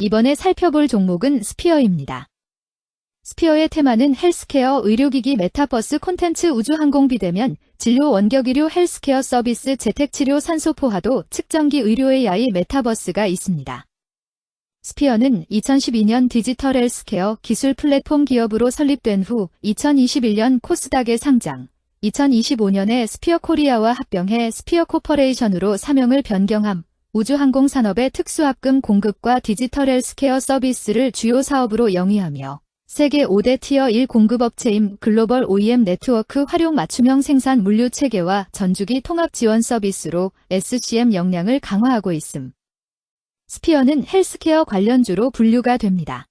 이번에 살펴볼 종목은 스피어입니다. 스피어의 테마는 헬스케어, 의료기기, 메타버스, 콘텐츠, 우주항공, 비대면, 진료, 원격의료, 헬스케어 서비스, 재택치료, 산소포화도, 측정기, 의료 AI, 메타버스가 있습니다. 스피어는 2012년 디지털 헬스케어 기술 플랫폼 기업으로 설립된 후 2021년 코스닥에 상장, 2025년에 스피어 코리아와 합병해 스피어 코퍼레이션으로 사명을 변경함, 우주항공 산업의 특수합금 공급과 디지털 헬스케어 서비스를 주요 사업으로 영위하며 세계 5대 티어 1 공급업체임 글로벌 OEM 네트워크 활용 맞춤형 생산 물류 체계와 전주기 통합 지원 서비스로 SCM 역량을 강화하고 있음. 스피어는 헬스케어 관련주로 분류가 됩니다.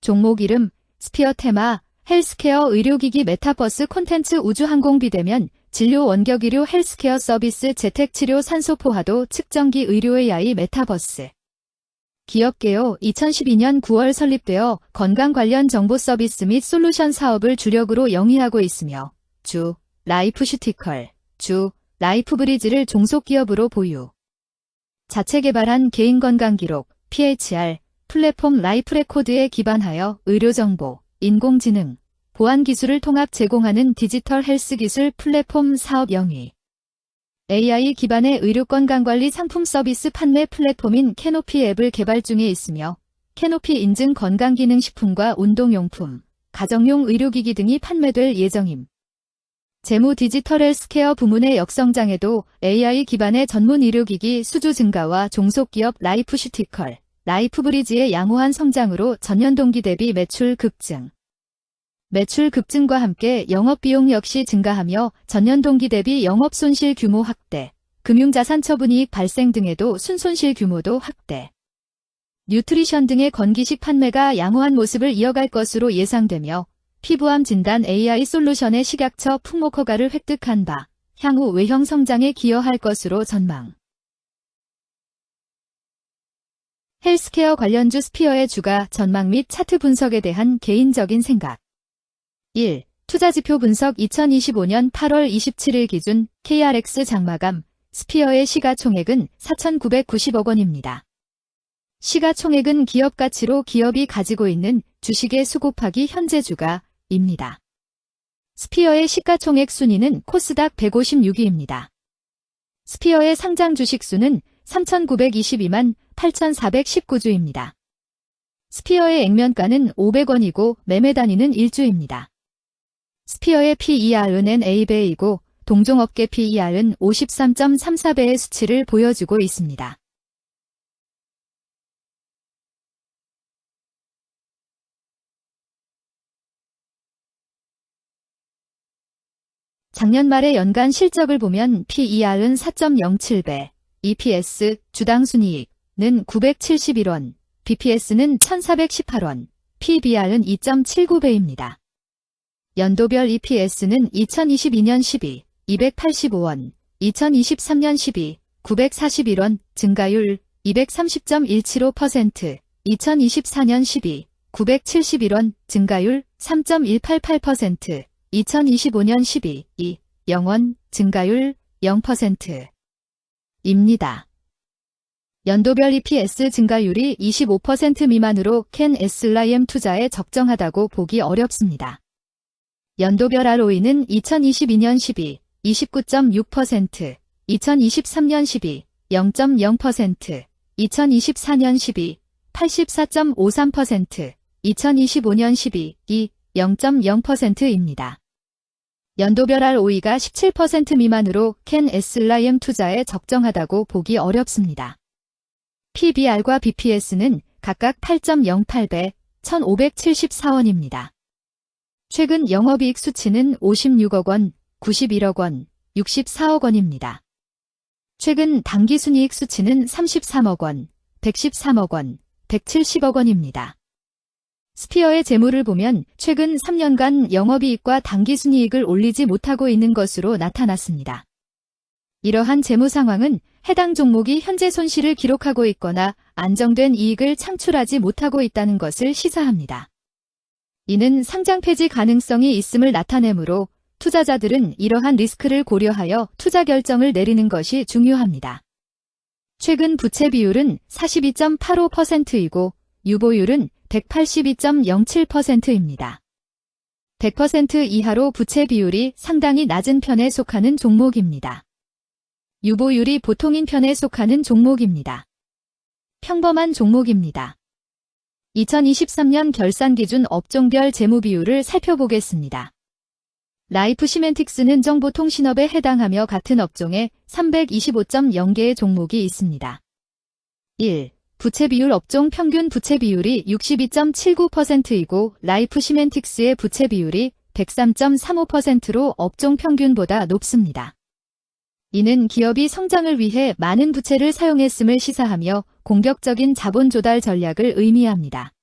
종목 이름, 스피어 테마, 헬스케어, 의료기기, 메타버스, 콘텐츠, 우주항공, 비대면, 진료, 원격의료, 헬스케어 서비스, 재택치료, 산소포화도, 측정기, 의료 AI, 메타버스. 기업개요 2012년 9월 설립되어 건강 관련 정보 서비스 및 솔루션 사업을 주력으로 영위하고 있으며 주, 라이프슈티컬, 주, 라이프브리지를 종속기업으로 보유. 자체 개발한 개인건강기록, PHR, 플랫폼 라이프레코드에 기반하여 의료정보, 인공지능, 보안기술을 통합 제공하는 디지털 헬스기술 플랫폼 사업 영위. AI 기반의 의료건강관리 상품 서비스 판매 플랫폼인 캐노피 앱을 개발 중에 있으며 캐노피 인증 건강기능식품과 운동용품, 가정용 의료기기 등이 판매될 예정임. 재무 디지털 헬스케어 부문의 역성장에도 AI 기반의 전문 의료기기 수주 증가와 종속기업 라이프슈티컬, 라이프브리지의 양호한 성장으로 전년 동기 대비 매출 급증. 매출 급증과 함께 영업비용 역시 증가하며 전년 동기 대비 영업손실 규모 확대, 금융자산 처분이익 발생 등에도 순손실 규모도 확대. 뉴트리션 등의 건기식 판매가 양호한 모습을 이어갈 것으로 예상되며 피부암 진단 AI 솔루션의 식약처 풍목허가를 획득한 바 향후 외형 성장에 기여할 것으로 전망. 헬스케어 관련주 스피어의 주가 전망 및 차트 분석에 대한 개인적인 생각. 1. 투자지표 분석 2025년 8월 27일 기준 KRX 장마감 스피어의 시가총액은 4,990억 원입니다. 시가총액은 기업가치로 기업이 가지고 있는 주식의 수 곱하기 현재 주가입니다. 스피어의 시가총액 순위는 코스닥 156위입니다. 스피어의 상장 주식 수는 3,922만 8,419주입니다. 스피어의 액면가는 500원이고 매매 단위는 1주입니다. 스피어의 PER은 NA배이고 동종업계 PER은 53.34배의 수치를 보여주고 있습니다. 작년 말의 연간 실적을 보면 PER은 4.07배, EPS, 주당 순이익은 971원, BPS는 1,418원, PBR은 2.79배입니다. 연도별 EPS는 2022년 12, 285원, 2023년 12, 941원, 증가율 230.175%, 2024년 12, 971원, 증가율 3.188%, 2025년 12, 2, 0원, 증가율 0%입니다. 연도별 EPS 증가율이 25% 미만으로 캔 SLIM 투자에 적정하다고 보기 어렵습니다. 연도별 ROE는 2022년 12, 29.6%, 2023년 12, 0.0%, 2024년 12, 84.53%, 2025년 12, 2, 0.0%입니다. 연도별 ROE가 17% 미만으로 캔 SLIM 투자에 적정하다고 보기 어렵습니다. PBR과 BPS는 각각 8.08배, 1,574원입니다. 최근 영업이익 수치는 56억 원, 91억 원, 64억 원입니다. 최근 당기순이익 수치는 33억 원, 113억 원, 170억 원입니다. 스피어의 재물을 보면 최근 3년간 영업이익과 당기순이익을 올리지 못하고 있는 것으로 나타났습니다. 이러한 재무 상황은 해당 종목이 현재 손실을 기록하고 있거나 안정된 이익을 창출하지 못하고 있다는 것을 시사합니다. 이는 상장 폐지 가능성이 있음을 나타내므로 투자자들은 이러한 리스크를 고려하여 투자 결정을 내리는 것이 중요합니다. 최근 부채 비율은 42.85%이고 유보율은 182.07%입니다. 100% 이하로 부채 비율이 상당히 낮은 편에 속하는 종목입니다. 유보율이 보통인 편에 속하는 종목입니다. 평범한 종목입니다. 2023년 결산 기준 업종별 재무 비율을 살펴보겠습니다. 라이프시멘틱스는 정보통신업에 해당하며 같은 업종에 325.0개의 종목이 있습니다. 1. 부채 비율 업종 평균 부채 비율이 62.79%이고 라이프시멘틱스의 부채 비율이 103.35%로 업종 평균보다 높습니다. 이는 기업이 성장을 위해 많은 부채를 사용했음을 시사하며 공격적인 자본 조달 전략을 의미합니다.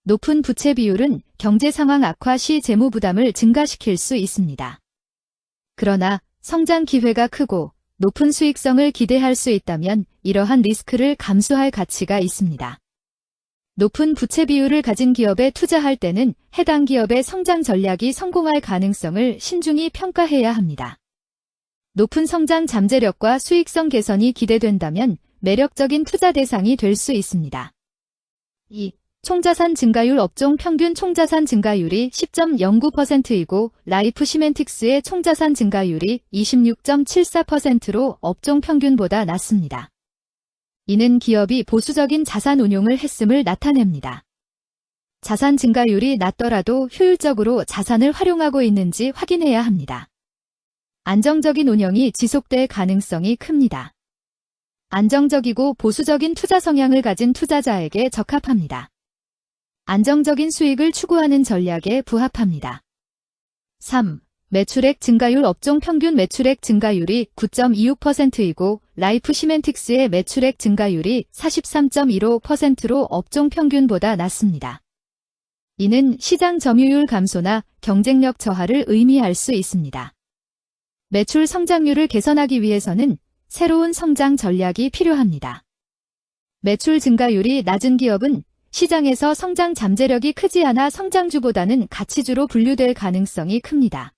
높은 부채 비율은 경제 상황 악화 시 재무 부담을 증가시킬 수 있습니다. 그러나 성장 기회가 크고 높은 수익성을 기대할 수 있다면 이러한 리스크를 감수할 가치가 있습니다. 높은 부채 비율을 가진 기업에 투자할 때는 해당 기업의 성장 전략이 성공할 가능성을 신중히 평가해야 합니다. 높은 성장 잠재력과 수익성 개선이 기대된다면 매력적인 투자 대상이 될 수 있습니다. 2. 총자산 증가율 업종 평균 총자산 증가율이 10.09%이고 라이프시멘틱스의 총자산 증가율이 26.74%로 업종 평균보다 낮습니다. 이는 기업이 보수적인 자산 운용을 했음을 나타냅니다. 자산 증가율이 낮더라도 효율적으로 자산을 활용하고 있는지 확인해야 합니다. 안정적인 운영이 지속될 가능성이 큽니다. 안정적이고 보수적인 투자 성향을 가진 투자자에게 적합합니다. 안정적인 수익을 추구하는 전략에 부합합니다. 3. 매출액 증가율 업종 평균 매출액 증가율이 9.26%이고 라이프시멘틱스의 매출액 증가율이 43.15%로 업종 평균보다 낮습니다. 이는 시장 점유율 감소나 경쟁력 저하를 의미할 수 있습니다. 매출 성장률을 개선하기 위해서는 새로운 성장 전략이 필요합니다. 매출 증가율이 낮은 기업은 시장에서 성장 잠재력이 크지 않아 성장주보다는 가치주로 분류될 가능성이 큽니다.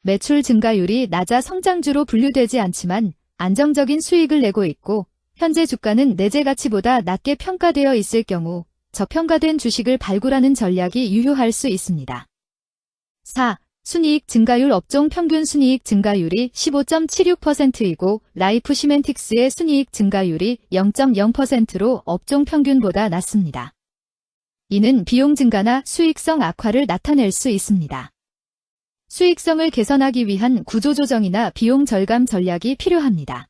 매출 증가율이 낮아 성장주로 분류되지 않지만 안정적인 수익을 내고 있고 현재 주가는 내재 가치보다 낮게 평가되어 있을 경우 저평가된 주식을 발굴하는 전략이 유효할 수 있습니다. 4. 순이익 증가율 업종 평균 순이익 증가율이 15.76%이고 라이프시멘틱스의 순이익 증가율이 0.0%로 업종 평균보다 낮습니다. 이는 비용 증가나 수익성 악화를 나타낼 수 있습니다. 수익성을 개선하기 위한 구조조정이나 비용 절감 전략이 필요합니다.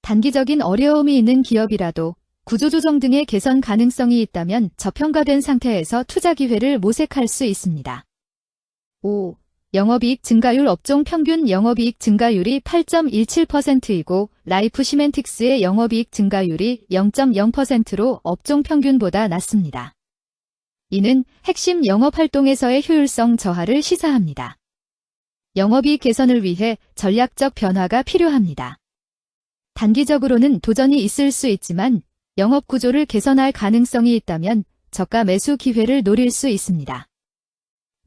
단기적인 어려움이 있는 기업이라도 구조조정 등의 개선 가능성이 있다면 저평가된 상태에서 투자 기회를 모색할 수 있습니다. 5. 영업이익 증가율 업종 평균 영업이익 증가율이 8.17%이고 라이프시멘틱스의 영업이익 증가율이 0.0%로 업종 평균보다 낮습니다. 이는 핵심 영업활동에서의 효율성 저하를 시사합니다. 영업이익 개선을 위해 전략적 변화가 필요합니다. 단기적으로는 도전이 있을 수 있지만 영업 구조를 개선할 가능성이 있다면 저가 매수 기회를 노릴 수 있습니다.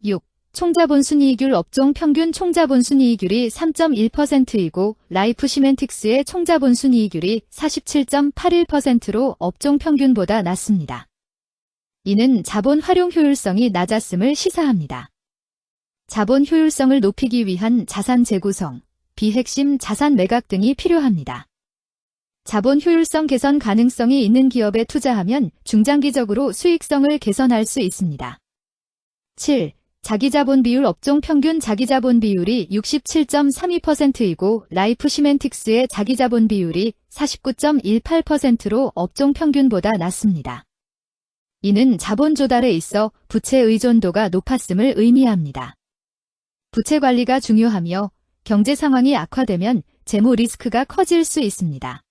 6. 총자본순이익률 업종 평균 총자본순이익률이 3.1%이고 라이프시멘틱스의 총자본순이익률이 47.81%로 업종 평균보다 낮습니다. 이는 자본 활용 효율성이 낮았음을 시사합니다. 자본 효율성을 높이기 위한 자산 재구성, 비핵심 자산 매각 등이 필요합니다. 자본 효율성 개선 가능성이 있는 기업에 투자하면 중장기적으로 수익성을 개선할 수 있습니다. 7. 자기자본 비율 업종 평균 자기자본 비율이 67.32%이고 라이프시멘틱스의 자기자본 비율이 49.18%로 업종 평균보다 낮습니다. 이는 자본 조달에 있어 부채 의존도가 높았음을 의미합니다. 부채 관리가 중요하며 경제 상황이 악화되면 재무 리스크가 커질 수 있습니다.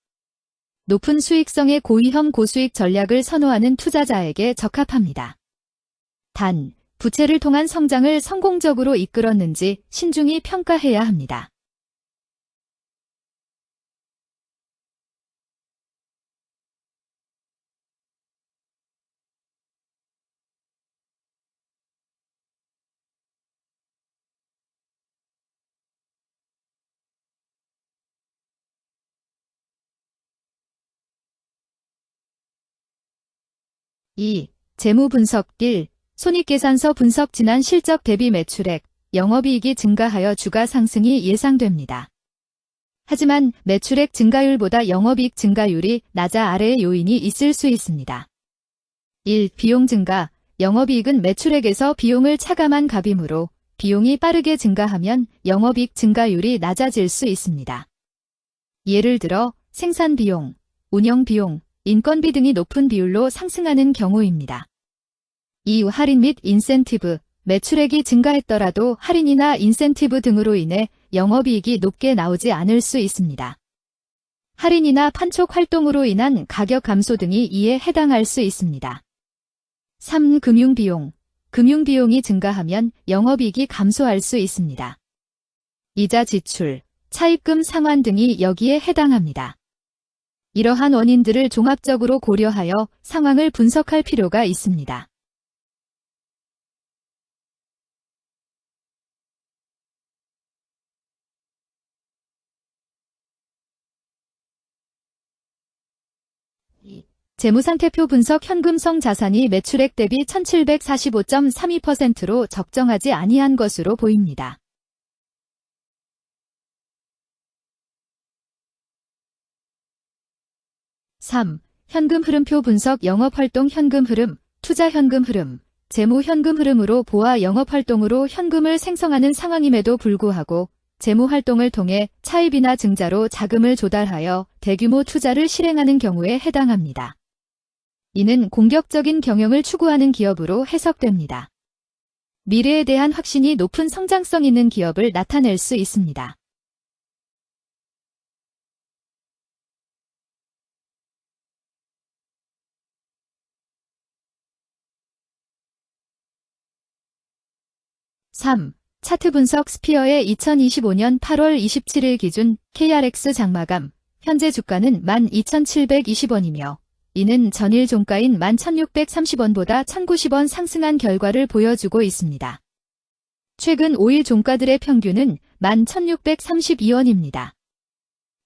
높은 수익성의 고위험 고수익 전략을 선호하는 투자자에게 적합합니다. 단, 부채를 통한 성장을 성공적으로 이끌었는지 신중히 평가해야 합니다. 2. 재무 분석 1. 손익계산서 분석 지난 실적 대비 매출액, 영업이익이 증가하여 주가 상승이 예상됩니다. 하지만 매출액 증가율보다 영업이익 증가율이 낮아 아래의 요인이 있을 수 있습니다. 1. 비용 증가. 영업이익은 매출액에서 비용을 차감한 값이므로 비용이 빠르게 증가하면 영업이익 증가율이 낮아질 수 있습니다. 예를 들어 생산비용, 운영비용, 인건비 등이 높은 비율로 상승하는 경우입니다. 2. 할인 및 인센티브. 매출액이 증가했더라도 할인이나 인센티브 등으로 인해 영업이익이 높게 나오지 않을 수 있습니다. 할인이나 판촉 활동으로 인한 가격 감소 등이 이에 해당할 수 있습니다. 3. 금융비용. 금융비용이 증가하면 영업이익이 감소할 수 있습니다. 이자 지출, 차입금 상환 등이 여기에 해당합니다. 이러한 원인들을 종합적으로 고려하여 상황을 분석할 필요가 있습니다. 재무상태표 분석. 현금성 자산이 매출액 대비 1745.32%로 적정하지 아니한 것으로 보입니다. (3) 현금 흐름표 분석. 영업활동 현금 흐름, 투자 현금 흐름, 재무 현금 흐름으로 보아 영업활동으로 현금을 생성하는 상황임에도 불구하고 재무활동을 통해 차입이나 증자로 자금을 조달하여 대규모 투자를 실행하는 경우에 해당합니다. 이는 공격적인 경영을 추구하는 기업으로 해석됩니다. 미래에 대한 확신이 높은 성장성 있는 기업을 나타낼 수 있습니다. (3) 차트 분석. 스피어의 2025년 8월 27일 기준 KRX 장마감, 현재 주가는 12,720원이며 이는 전일 종가인 11,630원보다 1,090원 상승한 결과를 보여주고 있습니다. 최근 5일 종가들의 평균은 11,632원입니다.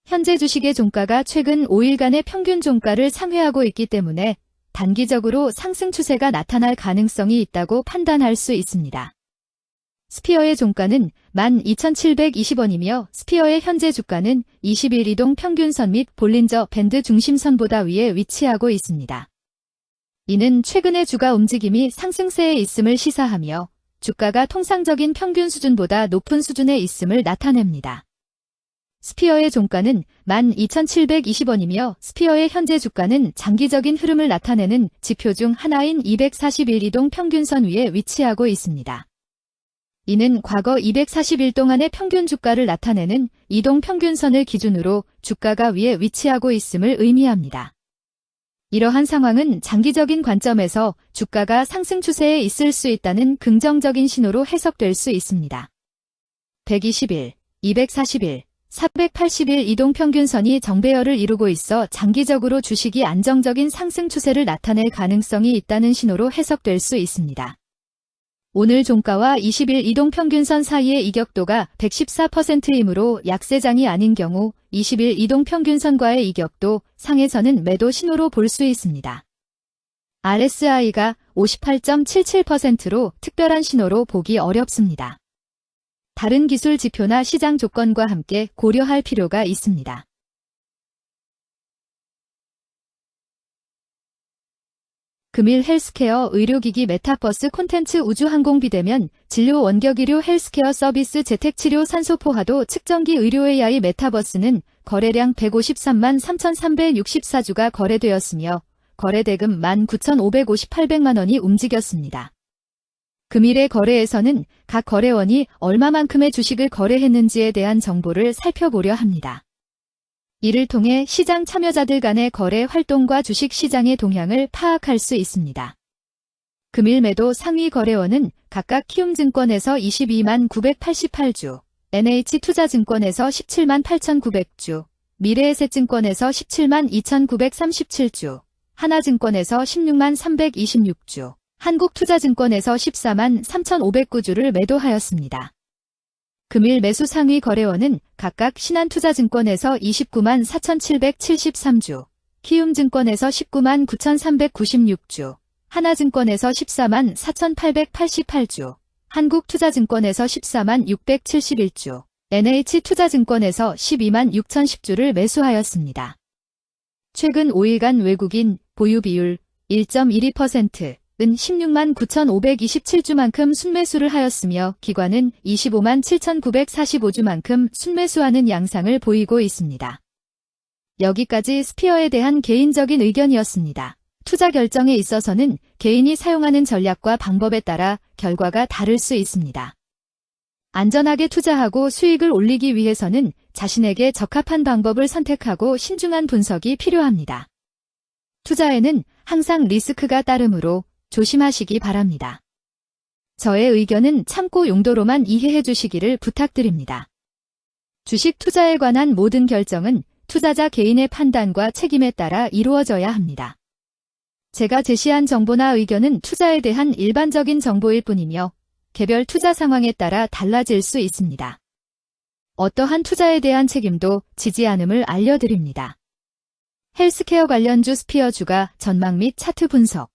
현재 주식의 종가가 최근 5일간의 평균 종가를 상회하고 있기 때문에 단기적으로 상승 추세가 나타날 가능성이 있다고 판단할 수 있습니다. 스피어의 종가는 12,720원이며 스피어의 현재 주가는 20일 이동 평균선 및 볼린저 밴드 중심선보다 위에 위치하고 있습니다. 이는 최근의 주가 움직임이 상승세에 있음을 시사하며 주가가 통상적인 평균 수준보다 높은 수준에 있음을 나타냅니다. 스피어의 종가는 12,720원이며 스피어의 현재 주가는 장기적인 흐름을 나타내는 지표 중 하나인 241 이동 평균선 위에 위치하고 있습니다. 이는 과거 240일 동안의 평균 주가를 나타내는 이동 평균선을 기준으로 주가가 위에 위치하고 있음을 의미합니다. 이러한 상황은 장기적인 관점에서 주가가 상승 추세에 있을 수 있다는 긍정적인 신호로 해석될 수 있습니다. 120일, 240일, 480일 이동 평균선이 정배열을 이루고 있어 장기적으로 주식이 안정적인 상승 추세를 나타낼 가능성이 있다는 신호로 해석될 수 있습니다. 오늘 종가와 20일 이동평균선 사이의 이격도가 114%이므로 약세장이 아닌 경우 20일 이동평균선과의 이격도 상에서는 매도 신호로 볼 수 있습니다. RSI가 58.77%로 특별한 신호로 보기 어렵습니다. 다른 기술 지표나 시장 조건과 함께 고려할 필요가 있습니다. 금일 헬스케어 의료기기 메타버스 콘텐츠 우주항공 비대면 진료 원격의료 헬스케어 서비스 재택치료 산소포화도 측정기 의료 AI 메타버스는 거래량 153만 3,364주가 거래되었으며 거래대금 19,558백만 원이 움직였습니다. 금일의 거래에서는 각 거래원이 얼마만큼의 주식을 거래했는지에 대한 정보를 살펴보려 합니다. 이를 통해 시장 참여자들 간의 거래 활동과 주식 시장의 동향을 파악할 수 있습니다. 금일 매도 상위 거래원은 각각 키움증권에서 22만 988주, NH투자증권에서 17만 8,900주, 미래에셋증권에서 17만 2,937주, 하나증권에서 16만 326주, 한국투자증권에서 14만 3,509주를 매도하였습니다. 금일 매수 상위 거래원은 각각 신한투자증권에서 29만 4,773주, 키움증권에서 19만 9,396주, 하나증권에서 14만 4,888주, 한국투자증권에서 14만 671주, NH투자증권에서 12만 6,010주를 매수하였습니다. 최근 5일간 외국인 보유 비율 1.12%은 16만 9,527주만큼 순매수를 하였으며 기관은 25만 7,945주만큼 순매수하는 양상을 보이고 있습니다. 여기까지 스피어에 대한 개인적인 의견이었습니다. 투자 결정에 있어서는 개인이 사용하는 전략과 방법에 따라 결과가 다를 수 있습니다. 안전하게 투자하고 수익을 올리기 위해서는 자신에게 적합한 방법을 선택하고 신중한 분석이 필요합니다. 투자에는 항상 리스크가 따르므로 조심하시기 바랍니다. 저의 의견은 참고 용도로만 이해해 주시기를 부탁드립니다. 주식 투자에 관한 모든 결정은 투자자 개인의 판단과 책임에 따라 이루어져야 합니다. 제가 제시한 정보나 의견은 투자에 대한 일반적인 정보일 뿐이며 개별 투자 상황에 따라 달라질 수 있습니다. 어떠한 투자에 대한 책임도 지지 않음을 알려드립니다. 헬스케어 관련주 스피어주가 전망 및 차트 분석